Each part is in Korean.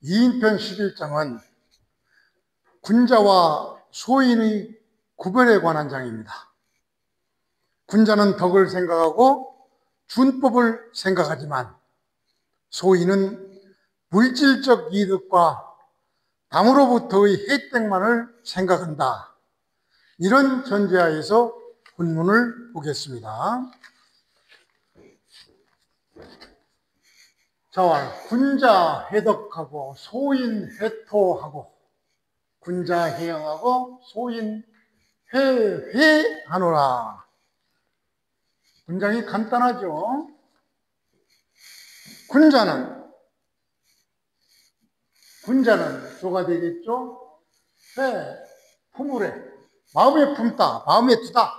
이인편 11장은 군자와 소인의 구별에 관한 장입니다. 군자는 덕을 생각하고 준법을 생각하지만 소인은 물질적 이득과 남으로부터의 혜택만을 생각한다. 이런 전제하에서 본문을 보겠습니다. 자, 군자 해덕하고 소인 해토하고 군자 해영하고 소인 회회하노라. 문장이 간단하죠. 군자는 조가 되겠죠. 품으래, 마음에 품다, 마음에 두다,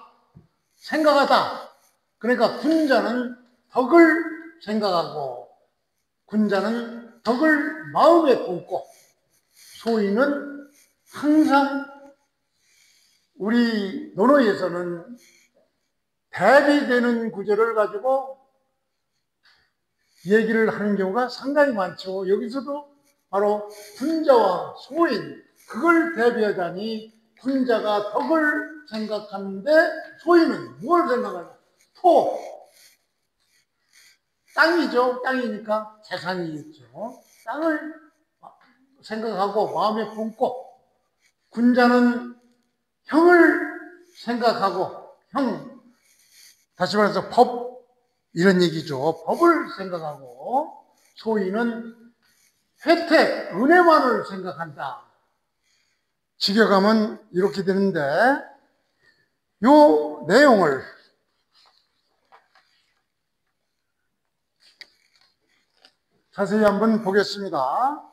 생각하다. 그러니까 군자는 덕을 생각하고 군자는 덕을 마음에 품고 소인은 항상 우리 논어에서는 대비되는 구절을 가지고 얘기를 하는 경우가 상당히 많죠. 여기서도 바로 군자와 소인, 그걸 대비하자니 군자가 덕을 생각하는데 소인은 뭘 생각하냐? 토, 땅이죠. 땅이니까 재산이겠죠. 땅을 생각하고 마음에 품고 군자는 형을 생각하고 다시 말해서 법, 이런 얘기죠. 법을 생각하고 소인은 혜택, 은혜만을 생각한다. 직역하면 이렇게 되는데 요 내용을 자세히 한번 보겠습니다.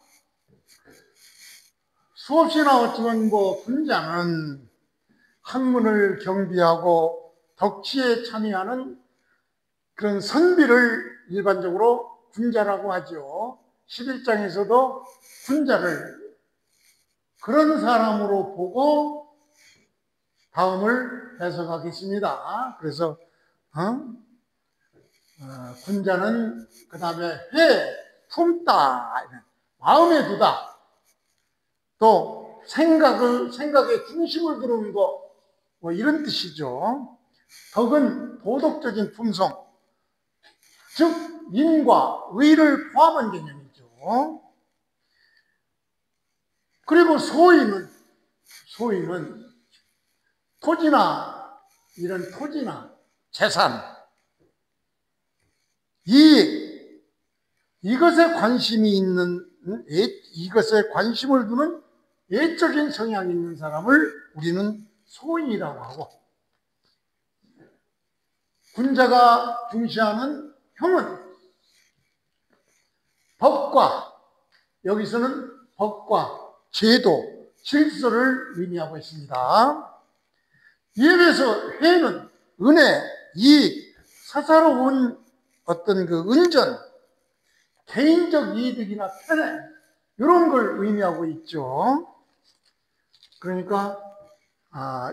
수없이 나왔지만 군자는 학문을 경비하고 덕치에 참여하는 그런 선비를 일반적으로 군자라고 하죠. 11장에서도 군자를 그런 사람으로 보고 다음을 해석하겠습니다. 그래서 군자는 그 다음에 품다, 마음에 두다, 또 생각에 중심을 두는 거, 이런 뜻이죠. 덕은 도덕적인 품성, 즉 인과 의를 포함한 개념이죠. 그리고 소인은 토지나 재산, 이것에 관심을 두는 애적인 성향이 있는 사람을 우리는 소인이라고 하고, 군자가 중시하는 형은 여기서는 법과 제도, 질서를 의미하고 있습니다. 이에 비해서 회는 은혜, 이익, 사사로운 어떤 그 은전, 개인적 이득이나 편애, 이런 걸 의미하고 있죠. 그러니까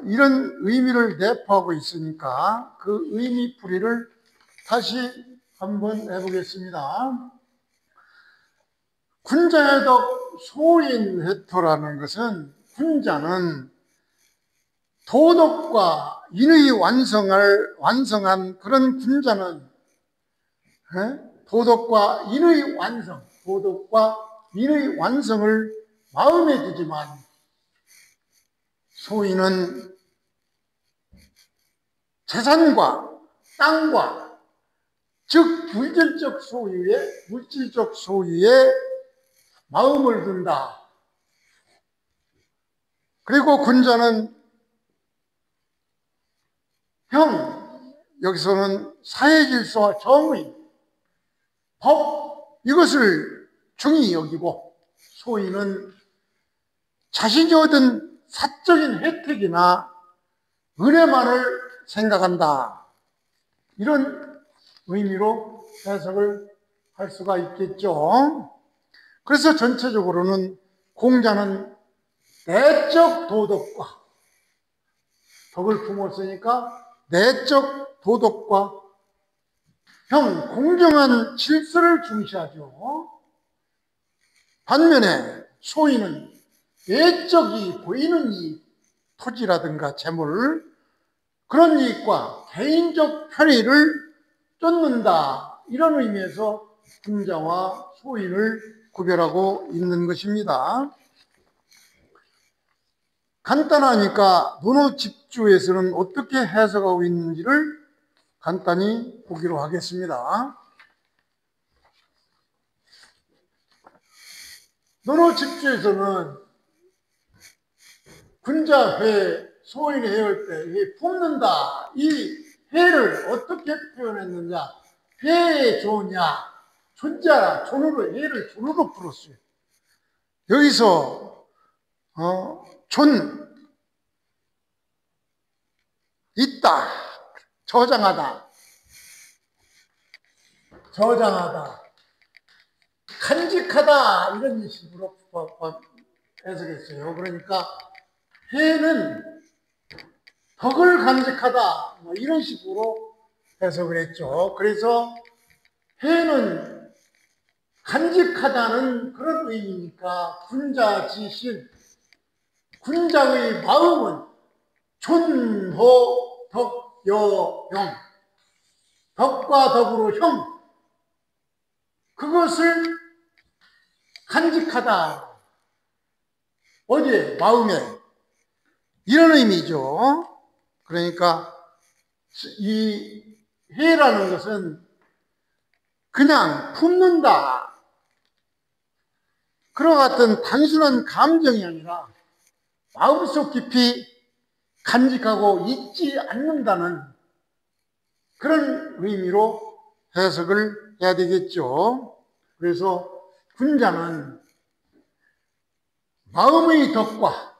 이런 의미를 내포하고 있으니까 그 의미 풀이를 다시 한번 해보겠습니다. 군자의 덕 소인회토라는 것은, 군자는 도덕과 인의 완성한 그런 군자는 도덕과 인의 완성을 마음에 두지만 소인은 재산과 땅과, 즉 물질적 소유에 마음을 둔다. 그리고 군자는 여기서는 사회질서와 정의, 법, 이것을 중히 여기고, 소인은 자신이 얻은 사적인 혜택이나 은혜만을 생각한다. 이런 의미로 해석을 할 수가 있겠죠. 그래서 전체적으로는 공자는 내적 도덕과, 덕을 품었으니까 내적 도덕과 공정한 질서를 중시하죠. 반면에 소인은 외적이 보이는 이 토지라든가 재물, 그런 이익과 개인적 편의를 쫓는다, 이런 의미에서 군자와 소인을 구별하고 있는 것입니다. 간단하니까 논어집주에서는 어떻게 해석하고 있는지를 간단히 보기로 하겠습니다. 논어집주에서는 군자회, 소인이 해올 때 품는다, 이 회를 어떻게 표현했느냐, 회의 조냐, 존자라, 존으로, 회를 존으로 풀었어요. 여기서 존, 있다, 저장하다, 간직하다, 이런 식으로 해석했어요. 그러니까 회는 덕을 간직하다, 뭐 이런 식으로 해석을 했죠. 그래서 회는 간직하다는 그런 의미니까 군자지신, 군자의 마음은 존호 덕여형, 덕과 덕으로 형, 그것을 간직하다. 어디에? 마음에. 이런 의미죠. 그러니까 이 회라는 것은 그냥 품는다, 그와 같은 단순한 감정이 아니라 마음속 깊이 간직하고 잊지 않는다는 그런 의미로 해석을 해야 되겠죠. 그래서 군자는 마음의 덕과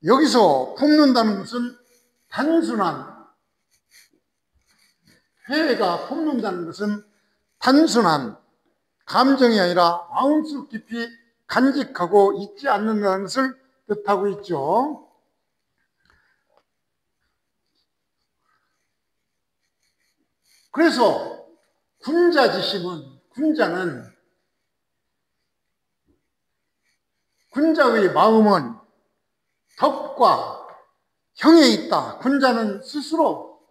여기서 품는다는 것은 단순한, 회가 품는다는 것은 단순한 감정이 아니라 마음속 깊이 간직하고 잊지 않는다는 것을 뜻하고 있죠. 그래서 군자지심은, 군자의 마음은 덕과 형에 있다. 군자는 스스로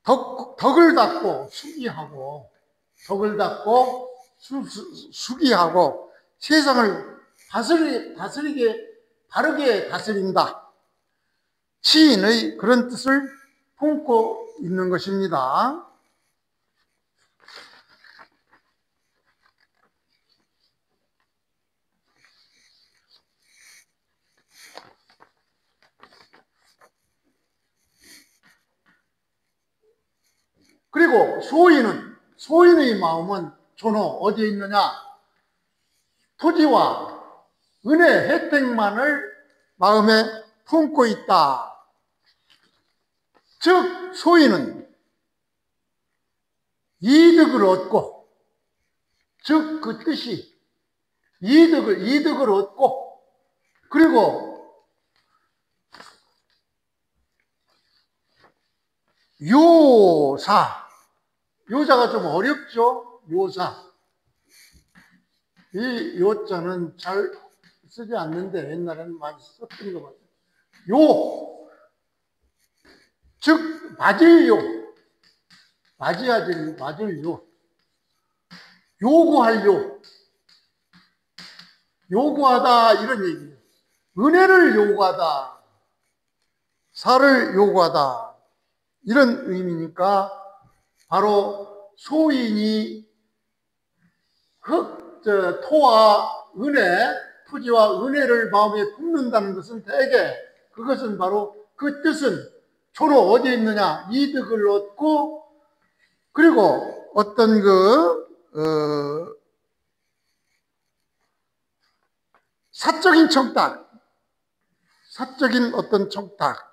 덕을 닦고 수기하고, 수기하고 세상을 다스리게, 바르게 다스린다, 시인의 그런 뜻을 품고 있는 것입니다. 그리고 소인의 마음은 존호, 어디에 있느냐? 토지와 은혜, 혜택만을 마음에 품고 있다. 즉 소인은 이득을 얻고, 즉 그 뜻이 이득을 얻고, 그리고 요자가 좀 어렵죠? 이 요자는 잘 쓰지 않는데 옛날에는 많이 썼던 것 같아요. 즉 맞을 요구하다, 이런 얘기예요. 은혜를 요구하다, 사를 요구하다, 이런 의미니까 바로 소인이 토와 은혜, 토지와 은혜를 마음에 품는다는 것은 대개 그것은 바로 그 뜻은 초로 어디에 있느냐? 이득을 얻고, 그리고 어떤 사적인 어떤 청탁,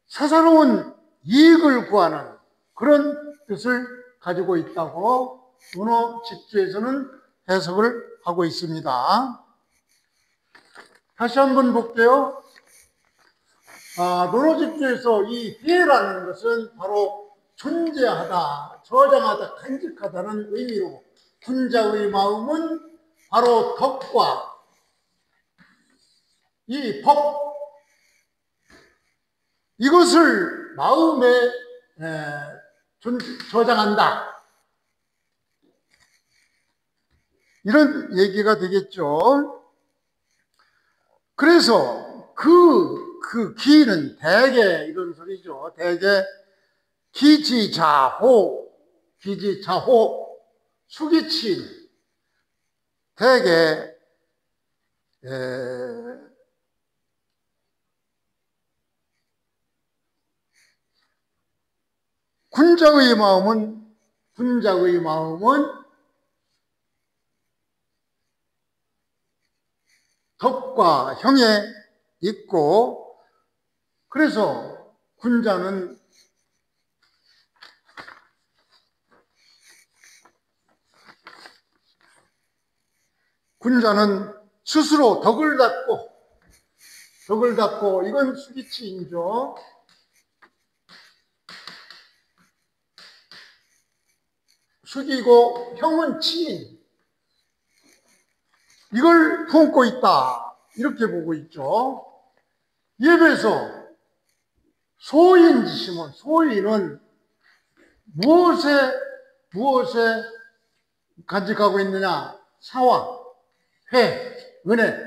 사사로운 이익을 구하는 그런 뜻을 가지고 있다고 논어집주에서는 해석을 하고 있습니다. 다시 한번 볼게요. 논어집주에서 이 비애라는 것은 바로 존재하다, 저장하다, 간직하다는 의미로 군자의 마음은 바로 덕과 이 법, 이것을 마음에 저장한다. 이런 얘기가 되겠죠. 그래서 그 기는 대개 이런 소리죠. 대개 기지자호, 수기침, 대개 군자의 마음은 덕과 형에 있고, 그래서 군자는 스스로 덕을 닦고 이건 수기치인죠. 숙이고 형은 치인, 이걸 품고 있다, 이렇게 보고 있죠. 이에 비해서 소인지심은, 소인은 무엇에 간직하고 있느냐? 사와, 회, 은혜,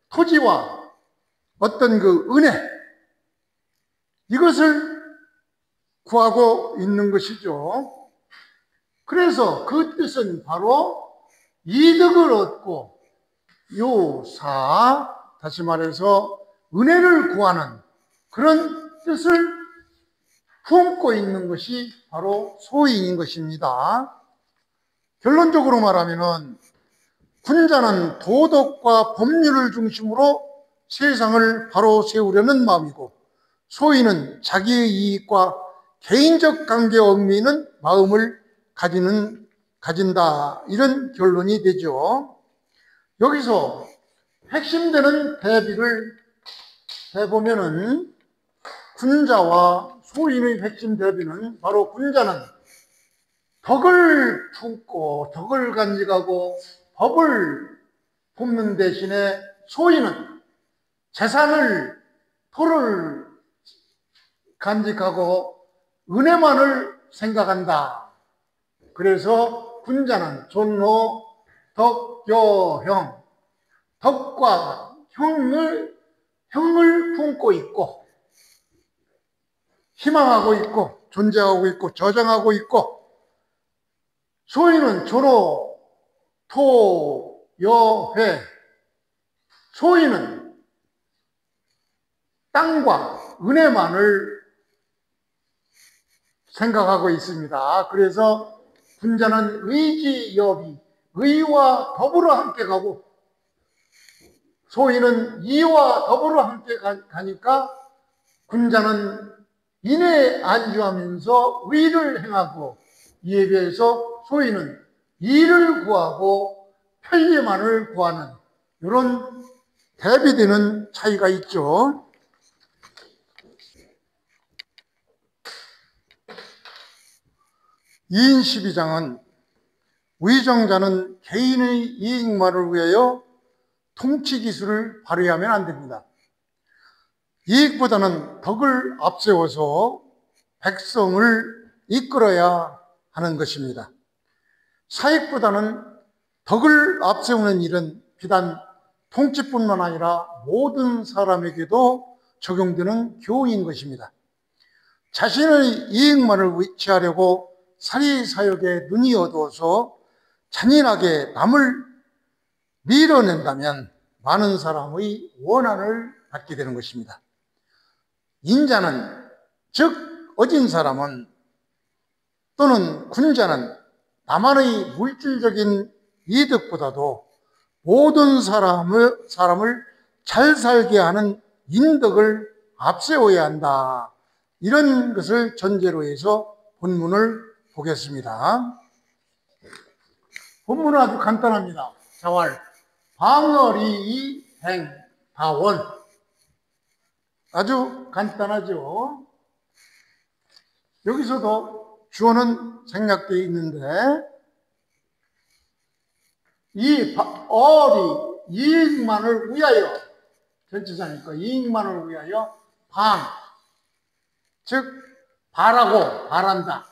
토지와 어떤 그 은혜, 이것을 구하고 있는 것이죠. 그래서 그 뜻은 바로 이득을 얻고 요사, 다시 말해서 은혜를 구하는 그런 뜻을 품고 있는 것이 바로 소인인 것입니다. 결론적으로 말하면 군자는 도덕과 법률을 중심으로 세상을 바로 세우려는 마음이고, 소인은 자기의 이익과 개인적 관계에 얽매이는 마음을 가진다, 이런 결론이 되죠. 여기서 핵심되는 대비를 해보면은 군자와 소인의 핵심 대비는 바로 군자는 덕을 품고 덕을 간직하고 법을 품는 대신에 소인은 재산을, 토를 간직하고 은혜만을 생각한다. 그래서 군자는 존호, 덕, 교, 형, 덕과 형을 품고 있고 희망하고 있고 존재하고 있고 저장하고 있고, 소인은 존호, 토, 여, 회, 소인은 땅과 은혜만을 생각하고 있습니다. 그래서 군자는 의지여비, 의와 더불어 함께 가고, 소인은 이와 더불어 함께 가니까 군자는 인에 안주하면서 의를 행하고, 이에 비해서 소인은 이를 구하고 편리만을 구하는 이런 대비되는 차이가 있죠. 이인 12장은 위정자는 개인의 이익만을 위하여 통치 기술을 발휘하면 안 됩니다. 이익보다는 덕을 앞세워서 백성을 이끌어야 하는 것입니다. 사익보다는 덕을 앞세우는 일은 비단 통치뿐만 아니라 모든 사람에게도 적용되는 교훈인 것입니다. 자신의 이익만을 취하려고 사리사욕에 눈이 어두워서 잔인하게 남을 밀어낸다면 많은 사람의 원한을 받게 되는 것입니다. 인자는, 즉 어진 사람은 또는 군자는 나만의 물질적인 이득보다도 모든 사람을 잘 살게 하는 인덕을 앞세워야 한다, 이런 것을 전제로 해서 본문을 보겠습니다. 본문은 아주 간단합니다. 자왈 방어리 행 다원, 아주 간단하죠. 여기서도 주어는 생략되어 있는데 이 어리 이익만을 위하여, 전치사니까 이익만을 위하여 방, 즉 바라고 바란다,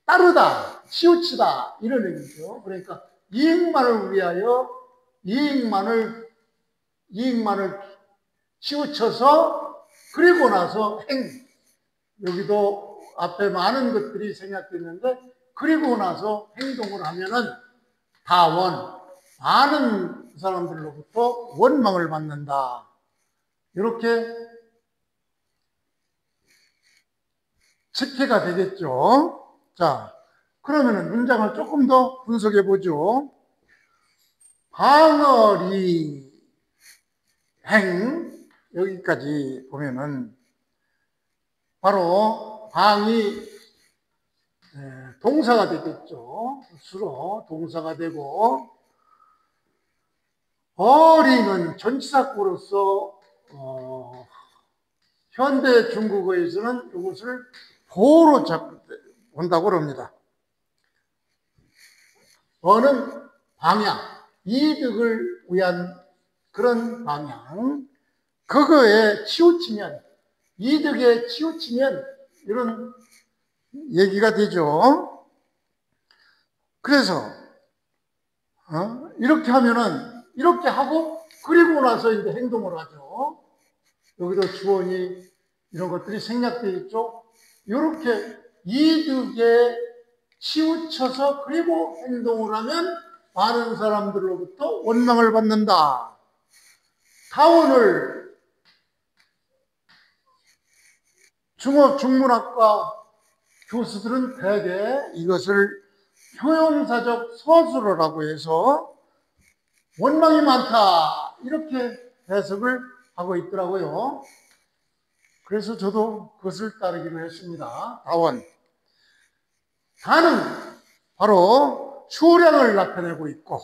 따르다, 치우치다 이런 의미죠. 그러니까 이익만을 위하여 이익만을 치우쳐서 그리고 나서 여기도 앞에 많은 것들이 생략됐는데 그리고 나서 행동을 하면은 다원, 많은 사람들로부터 원망을 받는다. 이렇게 체계가 되겠죠. 자, 그러면은 문장을 조금 더 분석해 보죠. 방어리 행, 여기까지 보면은 바로 방이 동사가 되겠죠. 수로 동사가 되고, 어리는 전치사구로서 현대 중국어에서는 이것을 보로 본다고 합니다. 어는 방향, 이득을 위한 그런 방향, 그거에 치우치면, 이득에 치우치면 이런 얘기가 되죠. 그래서 이렇게 하면은 이렇게 하고 그리고 나서 이제 행동을 하죠. 여기도 주어니 이런 것들이 생략되어 있죠. 이렇게 이득에 치우쳐서 그리고 행동을 하면 많은 사람들로부터 원망을 받는다. 다원을 중문학과 교수들은 대개 이것을 효용사적 서술어라고 해서 원망이 많다 이렇게 해석을 하고 있더라고요. 그래서 저도 그것을 따르기로 했습니다. 다원, 다는 바로 수량을 나타내고 있고,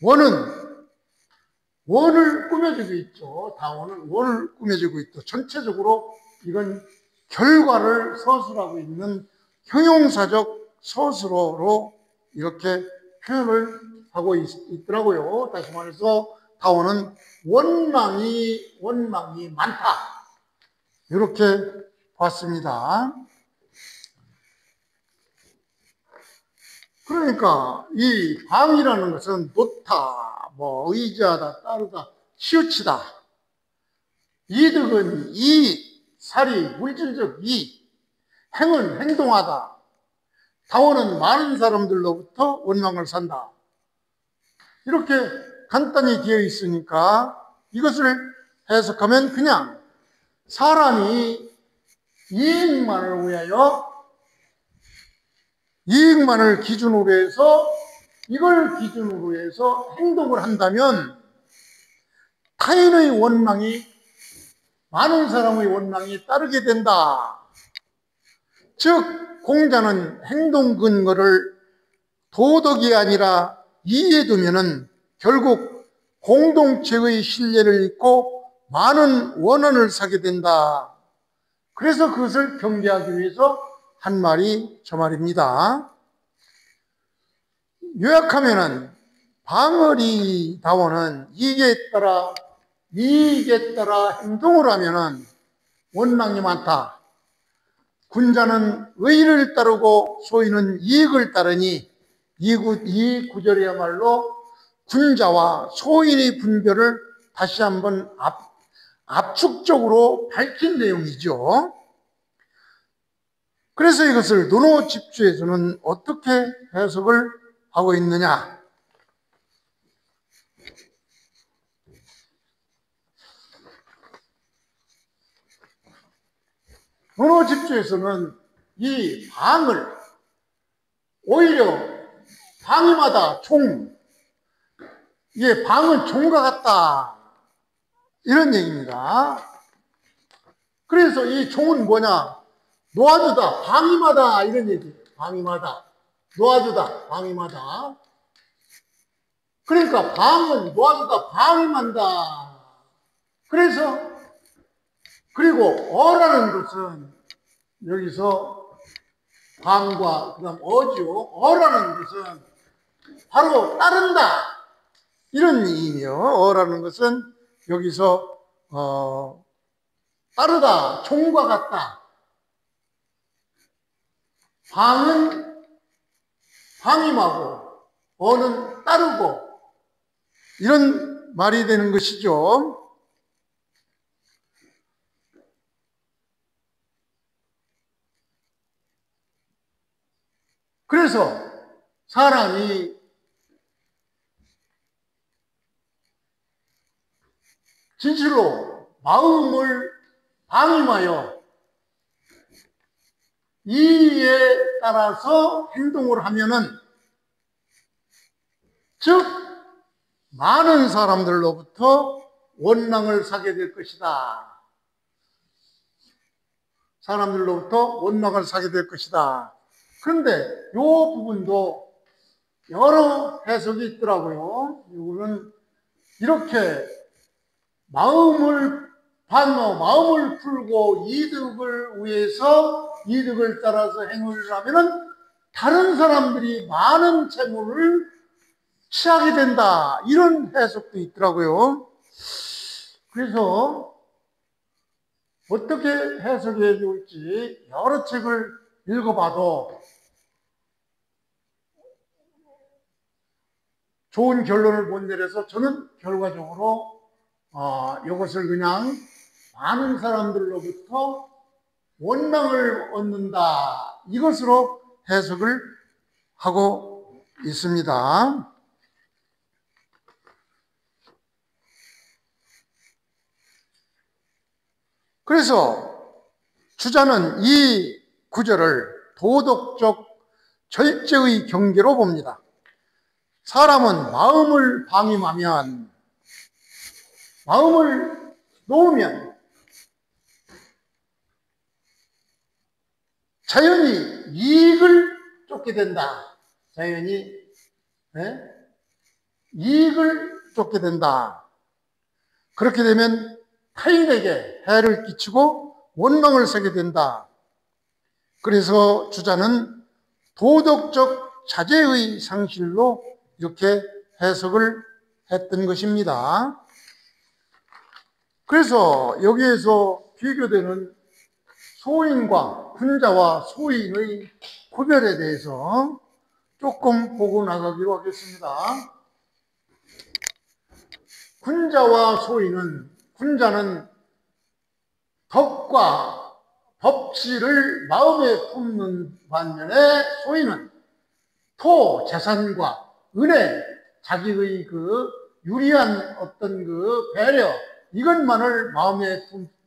원은 원을 꾸며주고 있죠. 다원은 원을 꾸며주고 있고, 전체적으로 이건 결과를 서술하고 있는 형용사적 서술어로 이렇게 표현을 하고 있더라고요. 다시 말해서 다원은 원망이 많다, 이렇게 봤습니다. 그러니까 이 방이라는 것은 놓다, 의지하다, 따르다, 치우치다. 이득은 살이 물질적 행은 행동하다. 다원은 많은 사람들로부터 원망을 산다. 이렇게 간단히 되어 있으니까 이것을 해석하면 그냥 사람이 이익만을 기준으로 해서, 이걸 기준으로 해서 행동을 한다면 타인의 원망이, 많은 사람의 원망이 따르게 된다. 즉 공자는 행동 근거를 도덕이 아니라 이에 두면은 결국 공동체의 신뢰를 잃고 많은 원한을 사게 된다. 그래서 그것을 경계하기 위해서 한 말이 저 말입니다. 요약하면은 방어리 다원은 이익에 따라 행동을 하면은 원망이 많다. 군자는 의를 따르고 소인은 이익을 따르니, 이 구절이야말로 군자와 소인의 분별을 다시 한번 압축적으로 밝힌 내용이죠. 그래서 이것을 논어집주에서는 어떻게 해석을 하고 있느냐? 논어집주에서는 이 방을 오히려 방임하다, 방은 종과 같다, 이런 얘기입니다. 그래서 이 종은 뭐냐? 놓아주다, 방임하다 이런 얘기. 방임하다, 놓아주다, 방임하다. 그러니까 방은 놓아주다, 방임한다. 그래서 그리고 어라는 것은 여기서 방과 그다음 어지요. 어라는 것은 바로 따른다 이런 의미요. 어라는 것은 여기서 따르다, 총과 같다. 방은 방임하고 어는 따르고 이런 말이 되는 것이죠. 그래서 사람이 진실로 마음을 방임하여 이에 따라서 행동을 하면은 즉 많은 사람들로부터 원망을 사게 될 것이다. 사람들로부터 원망을 사게 될 것이다. 그런데 이 부분도 여러 해석이 있더라고요. 이거는 이렇게 마음을 풀고 이득을 위해서 이득을 따라서 행위를 하면은 다른 사람들이 많은 재물을 취하게 된다. 이런 해석도 있더라고요. 그래서 어떻게 해석해 줄지 여러 책을 읽어봐도 좋은 결론을 못 내려서 저는 결과적으로 이것을 그냥 많은 사람들로부터 원망을 얻는다. 이것으로 해석을 하고 있습니다. 그래서 주자는 이 구절을 도덕적 절제의 경계로 봅니다. 사람은 마음을 방임하면, 마음을 놓으면 자연히 이익을 쫓게 된다. 자연히 이익을 쫓게 된다. 그렇게 되면 타인에게 해를 끼치고 원망을 사게 된다. 그래서 주자는 도덕적 자제의 상실로 이렇게 해석을 했던 것입니다. 그래서 여기에서 비교되는 소인과 군자와 소인의 구별에 대해서 조금 보고 나가기로 하겠습니다. 군자와 소인은, 군자는 덕과 법치를 마음에 품는 반면에 소인은 토, 재산과 은혜, 자기의 그 유리한 어떤 그 배려, 이것만을 마음에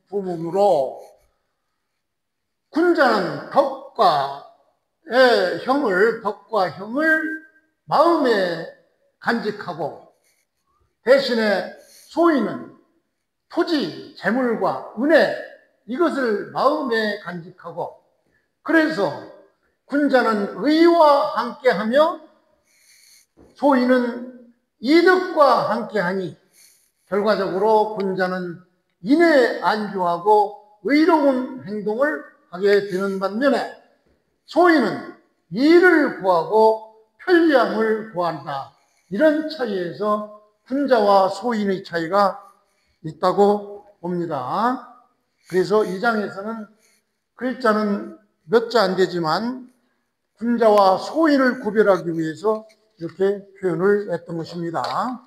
품음으로 군자는 덕과 형을 마음에 간직하고 대신에 소인은 토지, 재물과 은혜, 이것을 마음에 간직하고 그래서 군자는 의와 함께하며 소인은 이득과 함께하니 결과적으로 군자는 인에 안주하고 의로운 행동을 하게 되는 반면에 소인은 이를 구하고 편리함을 구한다. 이런 차이에서 군자와 소인의 차이가 있다고 봅니다. 그래서 이 장에서는 글자는 몇 자 안 되지만 군자와 소인을 구별하기 위해서 이렇게 표현을 했던 것입니다.